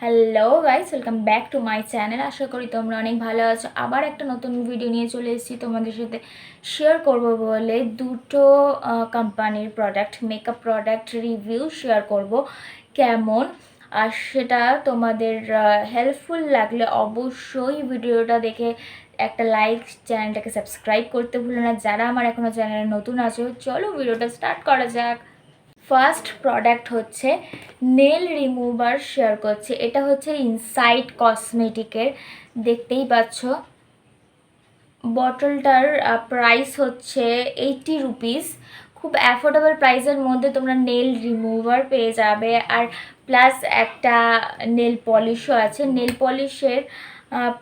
Hello guys, welcome back to my channel. আশা করি তোমরা অনেক ভালো আছো। আবার একটা নতুন ভিডিও নিয়ে চলে এসেছি তোমাদের সাথে শেয়ার করব বলে। দুটো কোম্পানির product, makeup product review share করব কেমন, আর সেটা তোমাদের হেল্পফুল লাগলে অবশ্যই ভিডিওটা দেখে একটা লাইক, চ্যানেলটাকে সাবস্ক্রাইব করতে ভুলো না। যারা আমার এখনও চ্যানেলে নতুন আছো, চলো ভিডিওটা স্টার্ট করা যাক। ফার্স্ট প্রোডাক্ট হচ্ছে নেল রিমুভার শেয়ার করছে। এটা হচ্ছে ইনসাইড কসমেটিকের, দেখতেই পাচ্ছ। বটলটার প্রাইস হচ্ছে 80 রুপিস। খুব অ্যাফোর্ডেবল প্রাইসের মধ্যে তোমরা নেল রিমুভার পেয়ে যাবে, আর প্লাস একটা নেল পলিশও আছে। নেল পলিশের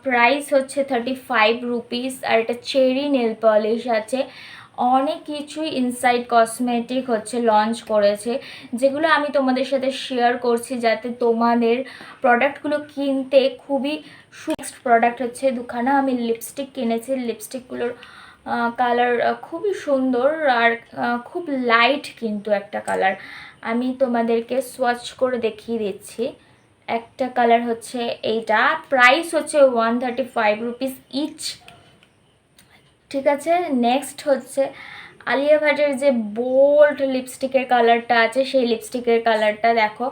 প্রাইস হচ্ছে 35 রুপিস, আর এটা চেরি নেল পলিশ আছে। অনেক কিছুই ইনসাইড কসমেটিক হচ্ছে লঞ্চ করেছে, যেগুলো আমি তোমাদের সাথে শেয়ার করছি যাতে তোমাদের প্রোডাক্টগুলো কিনতে খুবই নেক্সট প্রোডাক্ট হচ্ছে দুখানা আমি লিপস্টিক কিনেছি। লিপস্টিকগুলোর কালার খুবই সুন্দর আর খুব লাইট, কিন্তু একটা কালার আমি তোমাদেরকে সোয়াচ করে দেখিয়ে দিচ্ছি। একটা কালার হচ্ছে এইটা, প্রাইস হচ্ছে 135 রুপিস ইচ। ঠিক আছে, নেক্সট হচ্ছে আলিয়া ভাটের যে বোল্ড লিপস্টিকের কালারটা আছে, সেই লিপস্টিকের কালারটা দেখো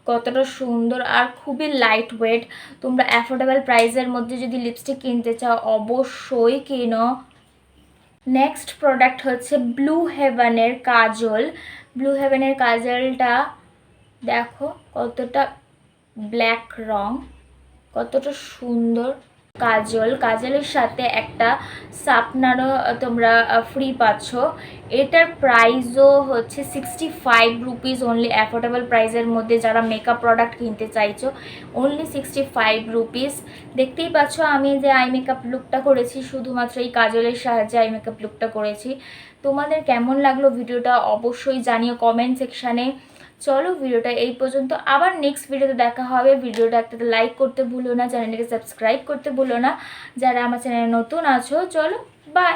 কতটা সুন্দর আর খুবই লাইট ওয়েট। তোমরা অ্যাফোর্ডেবল প্রাইসের মধ্যে যদি লিপস্টিক কিনতে চাও অবশ্যই কিনো। নেক্সট প্রোডাক্ট হচ্ছে ব্লু হেভেনের কাজল। ব্লু হেভেনের কাজলটা দেখো কতটা ব্ল্যাক রং, কতটা সুন্দর কাজল। কাজলের সাথে একটা শার্পনারও তোমরা ফ্রি পাচ্ছ। এটার প্রাইসও হচ্ছে 65 রুপিস অনলি, অ্যাফোর্ডেবল প্রাইসের মধ্যে যারা মেকআপ প্রোডাক্ট কিনতে চাইছো অনলি 65 রুপিস। দেখতেই পাচ্ছ আমি যে আই মেকআপ লুকটা করেছি, শুধুমাত্র এই কাজলের সাহায্যে আই মেকআপ লুকটা করেছি। তোমাদের কেমন লাগলো ভিডিওটা অবশ্যই জানিও কমেন্ট সেকশানে। চলো ভিডিওটা এই পর্যন্ত, আবার নেক্সট ভিডিওতে দেখা হবে। ভিডিওটা একটা লাইক করতে ভুলো না, চ্যানেলটাকে সাবস্ক্রাইব করতে ভুলো না যারা আমার চ্যানেলে নতুন আছো। চলো বাই।